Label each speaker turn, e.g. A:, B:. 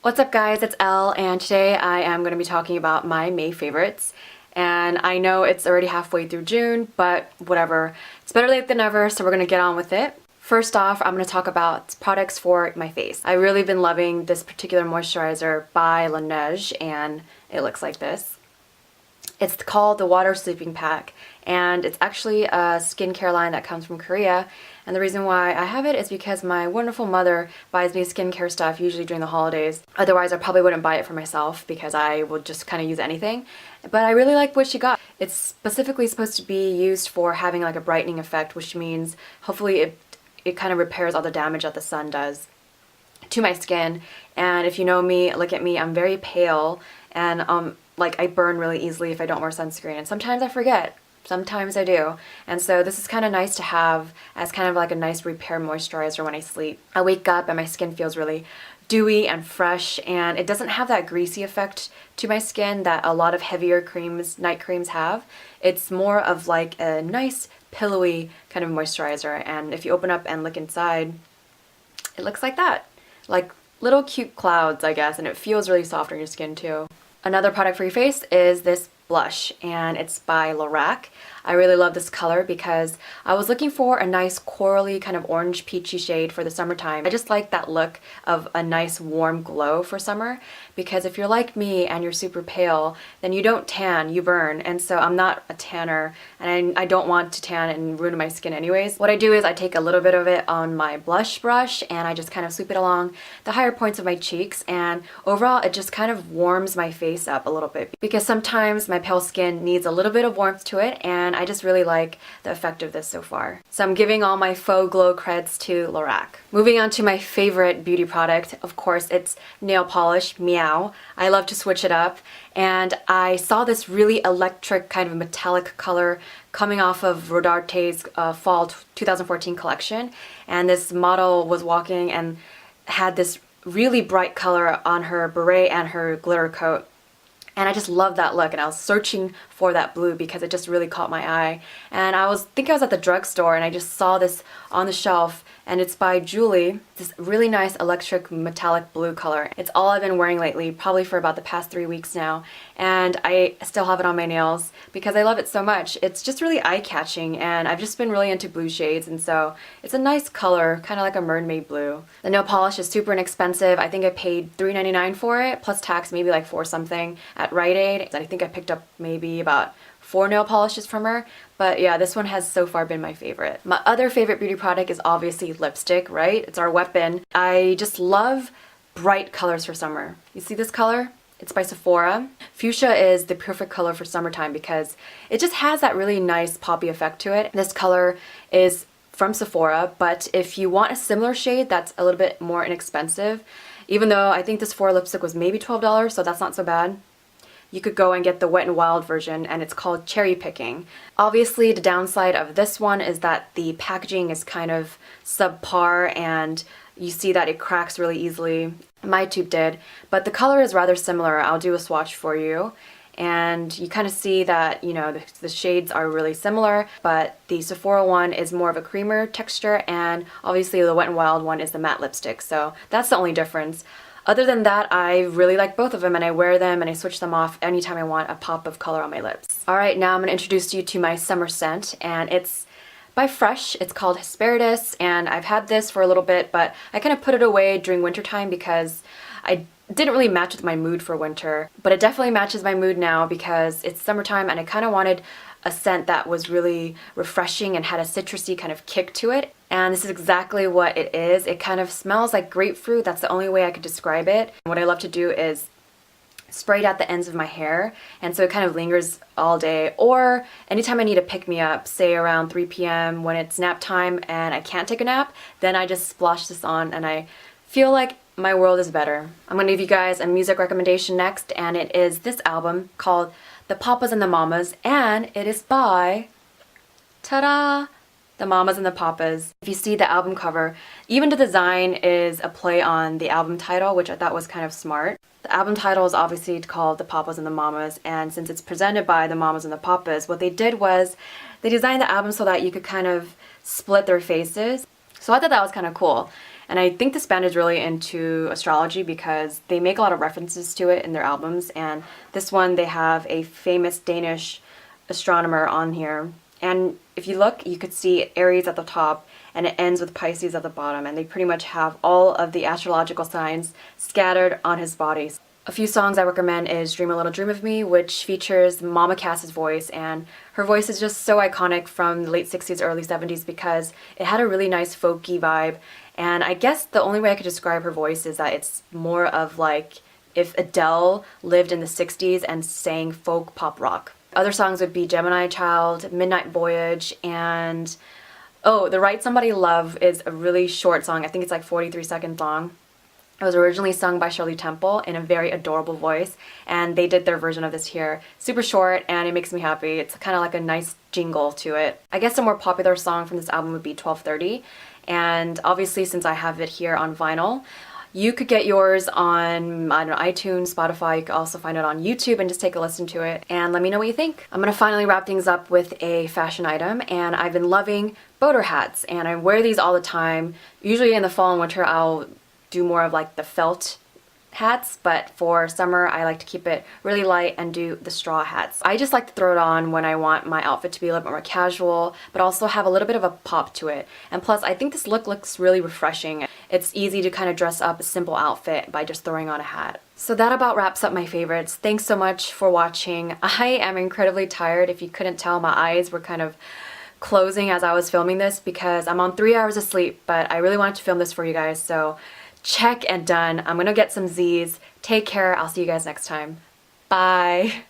A: What's up guys, it's Elle and today I am going to be talking about my May favorites. And I know it's already halfway through June, but whatever. It's better late than never, so we're going to get on with it. First off, I'm going to talk about products for my face. I've really been loving this particular moisturizer by Laneige and it looks like this. It's called the Water Sleeping Pack, and it's actually a skincare line that comes from Korea. And the reason why I have it is because my wonderful mother buys me skincare stuff usually during the holidays. Otherwise, I probably wouldn't buy it for myself because I would just kind of use anything. But I really like what she got. It's specifically supposed to be used for having like a brightening effect, which means hopefully it kind of repairs all the damage that the sun does to my skin. And if you know me, look at me, I'm very pale and like I burn really easily if I don't wear sunscreen, and sometimes I forget. Sometimes I do. And so this is kind of nice to have as kind of like a nice repair moisturizer when I sleep. I wake up and my skin feels really dewy and fresh, and it doesn't have that greasy effect to my skin that a lot of heavier creams, night creams have. It's more of like a nice pillowy kind of moisturizer, and if you open up and look inside, it looks like that. Like little cute clouds, I guess, and it feels really soft on your skin too. Another product for your face is this blush, and it's by Lorac. I really love this color because I was looking for a nice corally kind of orange peachy shade for the summertime. I just like that look of a nice warm glow for summer, because if you're like me and you're super pale, then you don't tan, you burn. And so I'm not a tanner, and I don't want to tan and ruin my skin anyways. What I do is I take a little bit of it on my blush brush and I just kind of sweep it along the higher points of my cheeks, and overall it just kind of warms my face up a little bit, because sometimes my pale skin needs a little bit of warmth to it, and I just really like the effect of this so far. So I'm giving all my faux glow creds to Lorac. Moving on to my favorite beauty product, of course it's nail polish, Meow. I love to switch it up, and I saw this really electric kind of metallic color coming off of Rodarte's fall 2014 collection, and this model was walking and had this really bright color on her beret and her glitter coat. And I just love that look, and I was searching for that blue because it just really caught my eye. And I think I was at the drugstore and I just saw this on the shelf, and it's by Julie, this really nice electric metallic blue color. It's all I've been wearing lately, probably for about the past 3 weeks now, and I still have it on my nails because I love it so much. It's just really eye-catching, and I've just been really into blue shades, and so it's a nice color, kind of like a mermaid blue. The nail polish is super inexpensive. I think I paid $3.99 for it, plus tax, maybe like $4 something at Rite Aid. I think I picked up maybe about 4 nail polishes from her, but yeah, this one has so far been my favorite. My other favorite beauty product is obviously lipstick, right? It's our weapon. I just love bright colors for summer. You see this color? It's by Sephora. Fuchsia is the perfect color for summertime because it just has that really nice poppy effect to it. This color is from Sephora, but if you want a similar shade that's a little bit more inexpensive, even though I think this Sephora lipstick was maybe $12, so that's not so bad, you could go and get the Wet n Wild version, and it's called Cherry Picking. Obviously, the downside of this one is that the packaging is kind of subpar, and you see that it cracks really easily. My tube did, but the color is rather similar. I'll do a swatch for you, and you kind of see that, you know, the shades are really similar, but the Sephora one is more of a creamer texture, and obviously the Wet n Wild one is the matte lipstick, so that's the only difference. Other than that, I really like both of them, and I wear them and I switch them off anytime I want a pop of color on my lips. Alright, now I'm going to introduce you to my summer scent, and it's by Fresh. It's called Hesperides, and I've had this for a little bit, but I kind of put it away during wintertime because I didn't really match with my mood for winter. But it definitely matches my mood now because it's summertime, and I kind of wanted a scent that was really refreshing and had a citrusy kind of kick to it. And this is exactly what it is. It kind of smells like grapefruit. That's the only way I could describe it. What I love to do is spray it at the ends of my hair, and so it kind of lingers all day. Or anytime I need to pick me up, say around 3 p.m. when it's nap time and I can't take a nap, then I just splosh this on and I feel like my world is better. I'm going to give you guys a music recommendation next, and it is this album called The Papas and the Mamas, and it is by, ta-da, The Mamas and the Papas. If you see the album cover, even the design is a play on the album title, which I thought was kind of smart. The album title is obviously called The Papas and the Mamas, and since it's presented by the Mamas and the Papas, what they did was they designed the album so that you could kind of split their faces. So I thought that was kind of cool. And I think this band is really into astrology because they make a lot of references to it in their albums. And this one, they have a famous Danish astronomer on here. And if you look, you could see Aries at the top and it ends with Pisces at the bottom. And they pretty much have all of the astrological signs scattered on his body. A few songs I recommend is Dream a Little Dream of Me, which features Mama Cass's voice, and her voice is just so iconic from the late 60s, early 70s because it had a really nice folky vibe, and I guess the only way I could describe her voice is that it's more of like if Adele lived in the 60s and sang folk pop rock. Other songs would be Gemini Child, Midnight Voyage, and oh, The Right Somebody Love is a really short song. I think it's like 43 seconds long. It was originally sung by Shirley Temple in a very adorable voice, and they did their version of this here. Super short, and it makes me happy. It's kind of like a nice jingle to it. I guess a more popular song from this album would be 12:30, and obviously since I have it here on vinyl, you could get yours on, I don't know, iTunes, Spotify. You could also find it on YouTube and just take a listen to it and let me know what you think. I'm gonna finally wrap things up with a fashion item, and I've been loving boater hats, and I wear these all the time. Usually in the fall and winter I'll do more of like the felt hats, but for summer I like to keep it really light and do the straw hats. I just like to throw it on when I want my outfit to be a little bit more casual, but also have a little bit of a pop to it. And plus, I think this look looks really refreshing. It's easy to kind of dress up a simple outfit by just throwing on a hat. So that about wraps up my favorites. Thanks so much for watching. I am incredibly tired. If you couldn't tell, my eyes were kind of closing as I was filming this because I'm on 3 hours of sleep, but I really wanted to film this for you guys, so check and done. I'm gonna get some Z's. Take care. I'll see you guys next time. Bye.